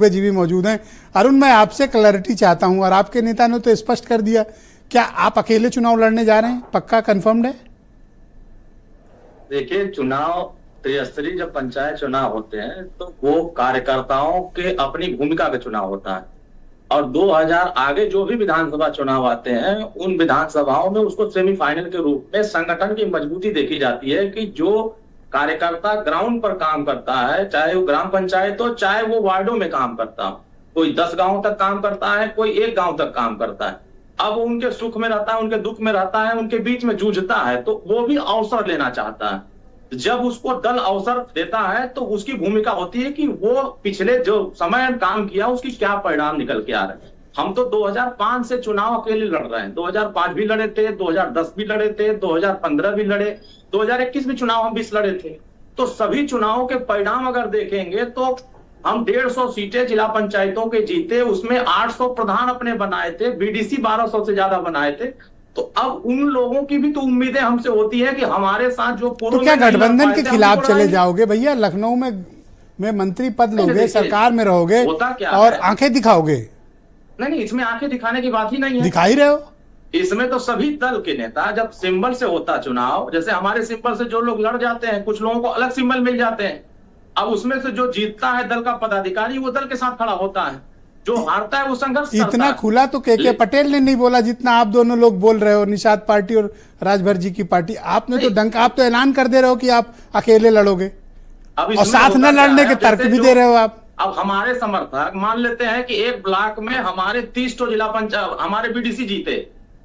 जी भी मौजूद हैं। अरुण, मैं आपसे क्लैरिटी चाहता हूं और आपके नेता ने तो स्पष्ट कर दिया, क्या आप अकेले चुनाव लड़ने जा रहे हैं? पक्का कंफर्म्ड है? देखिए, चुनाव त्रिस्तरीय जब पंचायत चुनाव होते हैं तो वो कार्यकर्ताओं के अपनी भूमिका का चुनाव होता है और 2000 आगे जो भी विधानसभा चुनाव आते हैं उन विधानसभाओं में उसको सेमीफाइनल के रूप में संगठन की मजबूती देखी जाती है कि जो कार्यकर्ता ग्राउंड पर काम करता है, चाहे वो ग्राम पंचायत हो चाहे वो वार्डों में काम करता हो, कोई 10 गांव तक काम करता है, कोई 1 गांव तक काम करता है, अब उनके सुख में रहता है, उनके दुख में रहता है, उनके बीच में जूझता है, तो वो भी अवसर लेना चाहता है। जब उसको दल अवसर देता है तो उसकी भूमिका होती है कि वो पिछले जो समय काम किया उसकी क्या परिणाम निकल के आ रहे हैं। हम तो 2005 से चुनाव अकेले लड़ रहे हैं। 2005 भी लड़े थे, 2010 भी लड़े थे, 2015 भी लड़े, 2021 में चुनाव हम 20 लड़े थे। तो सभी चुनावों के परिणाम अगर देखेंगे तो हम 150 सीटें जिला पंचायतों के जीते, उसमें 800 प्रधान अपने बनाए थे, बीडीसी 1200 से ज्यादा बनाए थे। तो अब उन लोगों की भी तो उम्मीदें हमसे होती है कि हमारे साथ जो तो क्या गठबंधन के खिलाफ चले जाओगे भैया? लखनऊ में मंत्री पद लोगे, सरकार में रहोगे और आंखें दिखाओगे? नहीं, इसमें आंखें दिखाने की बात ही नहीं है। दिखा ही रहे हो। इसमें तो सभी दल के नेता, जब सिंबल से होता चुनाव, जैसे हमारे सिंबल से जो लोग लड़ जाते हैं, कुछ लोगों को अलग सिंबल मिल जाते हैं, अब उसमें से जो जीतता है दल का पदाधिकारी वो दल के साथ खड़ा होता है, जो हारता है वो संघर्ष करता है। इतना खुला तो के पटेल ने नहीं बोला जितना आप दोनों लोग बोल रहे हो, निषाद पार्टी और राजभर जी की पार्टी। आपने तो आप तो ऐलान कर दे रहे हो कि आप अकेले लड़ोगे और साथ न लड़ने के तर्क भी दे रहे हो आप। अब हमारे समर्थक मान लेते हैं कि एक ब्लॉक में हमारे 30 तो जिला पंचायत हमारे बीडीसी जीते,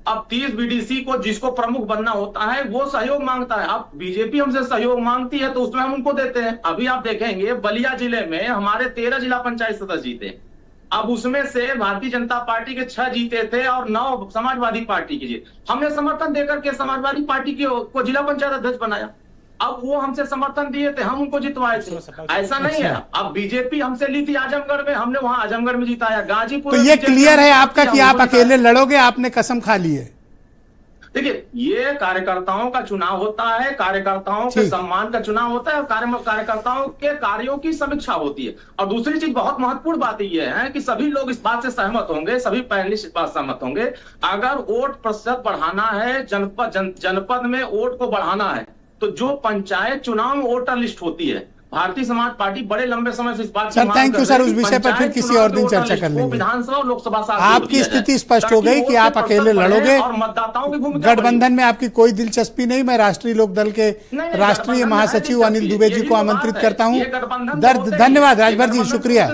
अब 30 बीडीसी को जिसको प्रमुख बनना होता है वो सहयोग मांगता है। अब बीजेपी हमसे सहयोग मांगती है तो उसमें हम उनको देते हैं। अभी आप देखेंगे बलिया जिले में हमारे 13 जिला पंचायत सदस्य जीते, अब उसमें से भारतीय जनता पार्टी के 6 जीते थे और 9 समाजवादी पार्टी के जीते। हमने समर्थन देकर के समाजवादी पार्टी को जिला पंचायत अध्यक्ष बनाया, अब वो हमसे समर्थन दिए थे, हम उनको जितवाए थे। ऐसा नहीं है। अब बीजेपी हमसे ली थी आजमगढ़ में, हमने वहां आजमगढ़ में जिताया, गाजीपुर। तो ये क्लियर है आपका कि आप अकेले लड़ोगे, आपने कसम खा ली है? देखिए, ये कार्यकर्ताओं का चुनाव होता है, कार्यकर्ताओं के सम्मान का चुनाव होता है और कार्यकर्ताओं के कार्यों की समीक्षा होती है। और दूसरी चीज बहुत महत्वपूर्ण बात यह है कि सभी लोग इस बात से सहमत होंगे, सभी पैनलिस्ट इस बात से सहमत होंगे, अगर वोट प्रतिशत बढ़ाना है, जनपद में वोट को बढ़ाना है, तो जो पंचायत चुनाव में वोटर लिस्ट होती है, भारतीय समाज पार्टी बड़े लंबे समय से इस बात सर, थैंक यू सर, उस विषय पर फिर किसी और दिन चर्चा कर लेंगे। विधानसभा और लोकसभा आपकी स्थिति स्पष्ट हो गई कि आप अकेले लड़ोगे और मतदाताओं की भूमिका, गठबंधन में आपकी कोई दिलचस्पी नहीं। मैं राष्ट्रीय लोकदल के राष्ट्रीय महासचिव अनिल दुबे जी को आमंत्रित करता हूँ। धन्यवाद राजभर जी, शुक्रिया,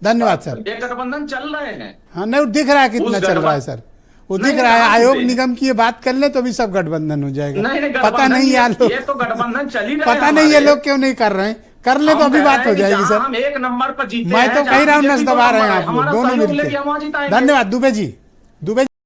धन्यवाद सर। ये गठबंधन चल रहे हैं। हाँ, नहीं दिख रहा है कितना चल रहा है सर, वो दिख रहा है। आयोग निगम की ये बात कर ले तो भी सब गठबंधन हो जाएगा। पता नहीं यार, ये तो गठबंधन चल ही रहा है। पता नहीं ये लोग क्यों नहीं कर रहे हैं, कर ले तो अभी बात हो जाएगी सर। हम 1 नंबर पर जीते, मैं तो कह रहा हूँ नस दबा रहे हैं आप लोग दोनों मिलकर। धन्यवाद दुबे जी।